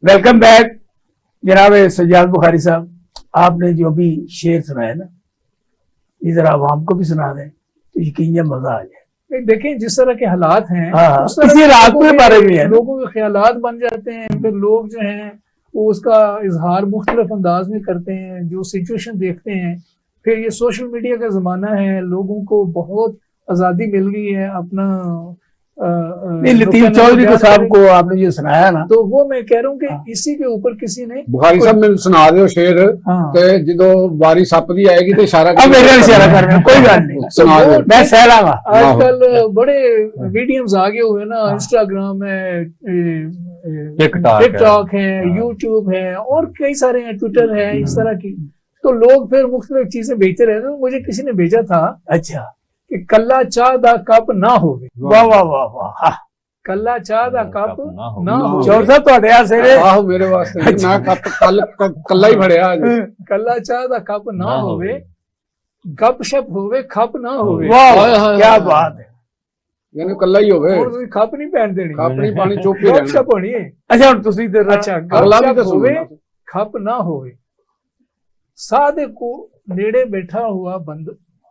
Welcome back जनाब सज्जाद बुखारी साहब। आपने जो भी शेर सुनाया ना, ये जरा आवाम को भी सुना दें तो यकीन मजा आ जाए। देखें जिस तरह के हालात हैं उस तरह इसी रात के बारे में है, लोगों के ख्यालात बन जाते हैं, फिर लोग जो हैं वो उसका इजहार मुख्तलिफ अंदाज में करते हैं, जो सिचुएशन देखते हैं। फिर ये सोशल मीडिया का ज़माना है, लोगों को बहुत आज़ादी मिल गई है अपना लतीफ चौधरी को साहब को आपने जो सुनाया ना, तो वो मैं कह रहा हूँ कि इसी के ऊपर किसी ने बुखारी साहब मैंने सुना दो शेर ते जो बारी सप दी आएगी तो इशारा अब मेरे इशारा कर रहे हैं, कोई बात नहीं सुना दो। मैं सहलावा। आजकल बड़े मीडियम्स आगे हुए ना, इंस्टाग्राम है, टिकटॉक है, यूट्यूब है और कई सारे हैं, ट्विटर है, इस तरह की। तो लोग फिर मुख्तलिफ चीजें भेजते रहते हैं। मुझे किसी ने भेजा था अच्छा कि कल्ला चाह दा कप ना होवे। वाह वाह वाह वाह, कल्ला चाह दा कप ना हो। चौर साहब ਤੁਹਾਡੇ ਆਸਰੇ ਆਹੋ ਮੇਰੇ ਵਾਸਤੇ ਮੈਂ ਕੱਲਾ ਹੀ ਫੜਿਆ ਅੱਜ। कल्ला चाह दा कप ना होवे, गप शप होवे खप ना होवे। वाह क्या बात है। ਯਾਨੀ ਕੱਲਾ ਹੀ ਹੋਵੇ, और तुसीं खप नहीं पहन देनी, ਖੱਪ ਨਹੀਂ ਪਾਣੀ ਚੁੱਪ ਹੀ गप ਰਹਿਣਾ। शप होनी है। अच्छा ਹੁਣ ਤੁਸੀਂ ਤੇ अच्छा अगला भी गप तो शप होवे सुनना। खप ना होवे। साधे को नेड़े बैठा हुआ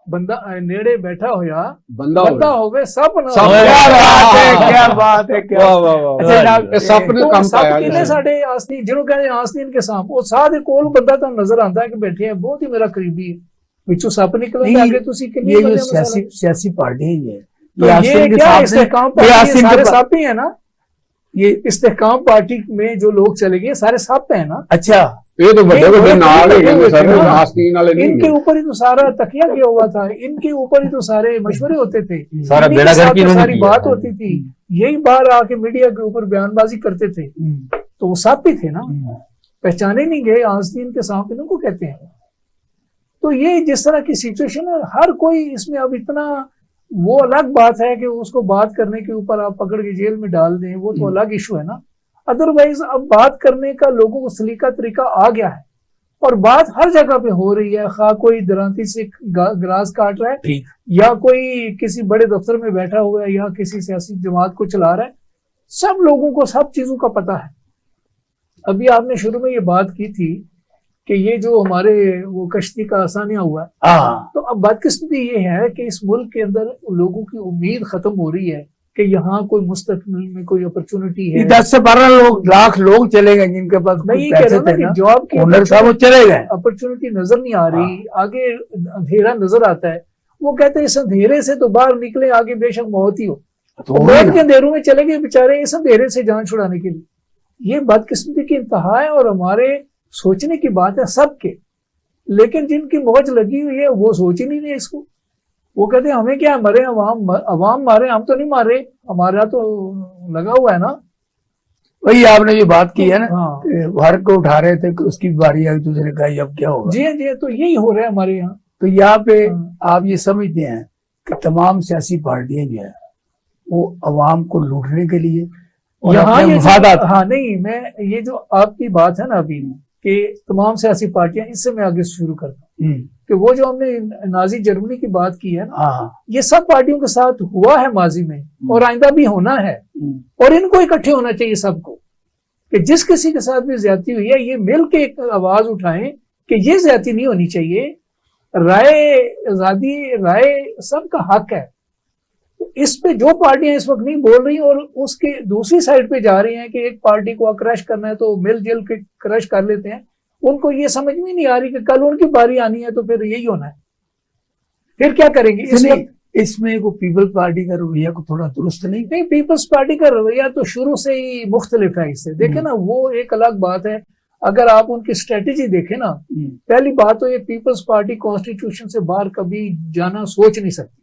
बंदा नेड़े बैठा होया ਬੰਦਾ बंदा होवे सप ना सप। होवे। क्या बात है, क्या बात है, क्या ਵਾਹ ਵਾਹ ਵਾਹ। अच्छा जनाब, ਇਹ ਸੱਪ ਨੇ ਕੰਮ ਸੱਪ ਪਾਇਆ ਕਿੰਨੇ ਸਾਡੇ ਆਸਤੀਨ ਜਿਹਨੂੰ ਕਹਿੰਦੇ ਆਸਤੀਨ ਕੇ सांप, ਉਹ ਸਾਹ ਦੇ ਕੋਲ ਬੰਦਾ ਤੁਹਾਨੂੰ ਨਜ਼ਰ ਆਉਂਦਾ ਹੈ ਕਿ ਬੈਠੇ ਹੈ, ਬਹੁਤ ਹੀ ਮੇਰਾ ਕਰੀਬੀ ਹੈ, ਵਿੱਚੋਂ ਸੱਪ ਨਿਕਲਦਾ ਅੱਗੇ ਤੁਸੀਂ ਕਿੰਨੀ ये जो बड़े सियासी पार्टी है तो ये क्या इस्तेहकाम पार्टी सारे सप ही है ना। ये इस्तेहकाम पार्टी में जो लोग चले गए सारे सप है ना। अच्छा ਇਹ ਤਾਂ ਵੱਡੇ ਵੱਡੇ ਨਾਲ ਹੀ ਗਏ ਸਾਰੇ हाँ। ਆਸਤੀਨ ਵਾਲੇ ਨਹੀਂ इनके ऊपर ही तो सारा तकिया किया हुआ था, इनके ऊपर ही तो सारे मशवरे होते थे, सारा इन्हीं के बेड़ा गर्क साथ तो इन्होंने सारी किया। बात होती थी, यही बार आके मीडिया के ऊपर बयानबाजी करते थे। तो वो सप ही थे ना, पहचाने नहीं गए आस्तीन के सांप इनको कहते हैं। तो ये जिस तरह की सिचुएशन है, हर कोई इसमें अब इतना, वो अलग बात है कि उसको बात करने के ऊपर आप पकड़ के जेल में डाल दें, वो तो अलग इशू है ना। अदरवाइज अब बात करने का लोगों को सलीका तरीका आ गया है और बात हर जगह पे हो रही है। खा कोई दरांती से ग्रास काट रहा है या कोई किसी बड़े दफ्तर में बैठा हुआ है या किसी सियासी जमात को चला रहा है, सब लोगों को सब चीजों का पता है। अभी आपने शुरू में ये बात की थी कि ये जो हमारे वो कश्ती का आसानियां हुआ है, तो अब बदकिस्मती ये है कि इस मुल्क के अंदर लोगों की उम्मीद खत्म हो रही है कि यहाँ कोई मुस्तकबिल में कोई अपॉर्चुनिटी है। 10 से 12 लाख लोग चले गए जिनके पास मैं ये पैसे कह रहा थे हूँ ना, कि जॉब की हुनर था, वो चले गए। अपॉर्चुनिटी नजर नहीं आ रही, आगे अंधेरा नजर आता है। वो कहते हैं इस अंधेरे से तो बाहर निकले, आगे बेशक मौत ही हो। तो मौत के अंधेरों में चले गए बेचारे इस अंधेरे से जान छुड़ाने के लिए। ये बदकिस्मती की इंतहा है और हमारे सोचने की बात है सबके, लेकिन जिनकी मौज लगी हुई है वो सोच ही नहीं रहे इसको। वो कहते हैं हमें क्या मरे, अवाम मारे, हम तो नहीं मारे, हमारा तो लगा हुआ है ना। वही आपने जो बात की है ना, हाँ घर को उठा रहे थे कि उसकी बारी आई, दूसरे का अब क्या होगा। जी जी, तो यही हो रहा है हमारे यहाँ। तो यहाँ पे आप ये समझते हैं कि तमाम सियासी पार्टियां जो है वो अवाम को लूटने के लिए और यहाँ अपने ये मफादात। हाँ नहीं, मैं ये जो आपकी बात है ना अभी कि तमाम सियासी पार्टियां, इससे मैं आगे शुरू करता हूँ कि वो जो हमने नाजी जर्मनी की बात की है ना, ये सब पार्टियों के साथ हुआ है माजी में और आइंदा भी होना है। और इनको इकट्ठे होना चाहिए सबको कि जिस किसी के साथ भी ज्यादती हुई है, ये मिल के एक आवाज उठाएं कि ये ज्यादती नहीं होनी चाहिए। राय आजादी, राय सबका हक है। इस पे जो पार्टियां इस वक्त नहीं बोल रही और उसके दूसरी साइड पे जा रही हैं कि एक पार्टी को क्रश करना है तो मिलजुल के क्रश कर लेते हैं, उनको ये समझ में नहीं आ रही कि कल उनकी बारी आनी है तो फिर यही होना है, फिर क्या करेंगे। इसमें को पीपल्स पार्टी का रवैया को थोड़ा दुरुस्त नहीं। पीपल्स पार्टी का रवैया तो शुरू से ही मुख्तलिफ है इससे। देखे ना, वो एक अलग बात है। अगर आप उनकी स्ट्रेटेजी देखें ना, पहली बात तो ये पीपल्स पार्टी कॉन्स्टिट्यूशन से बाहर कभी जाना सोच नहीं सकती,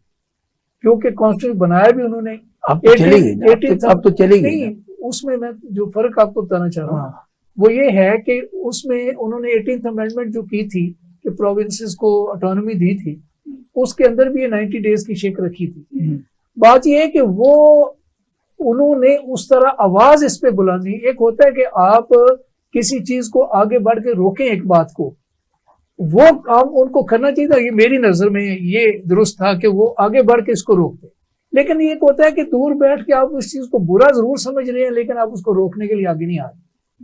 क्योंकि कॉन्स्टिट्यूशन बनाया भी उन्होंने। अब तो चली गई। उसमें मैं जो फर्क आपको बताना चाह रहा हूँ वो ये है कि उसमें उन्होंने 18th अमेंडमेंट जो की थी कि प्रोविंसेस को ऑटोनॉमी दी थी, उसके अंदर भी ये 90 डेज की शेक रखी थी। बात ये है कि वो उन्होंने उस तरह आवाज इस पे बुलंदी। एक होता है कि आप किसी चीज को आगे बढ़ के रोकें एक बात को, वो काम उनको करना चाहिए था। ये मेरी नजर में ये दुरुस्त था कि वो आगे बढ़ के इसको रोकते। लेकिन ये होता है कि दूर बैठ के आप उस चीज को बुरा जरूर समझ रहे हैं लेकिन आप उसको रोकने के लिए आगे नहीं आ रहे।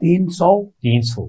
300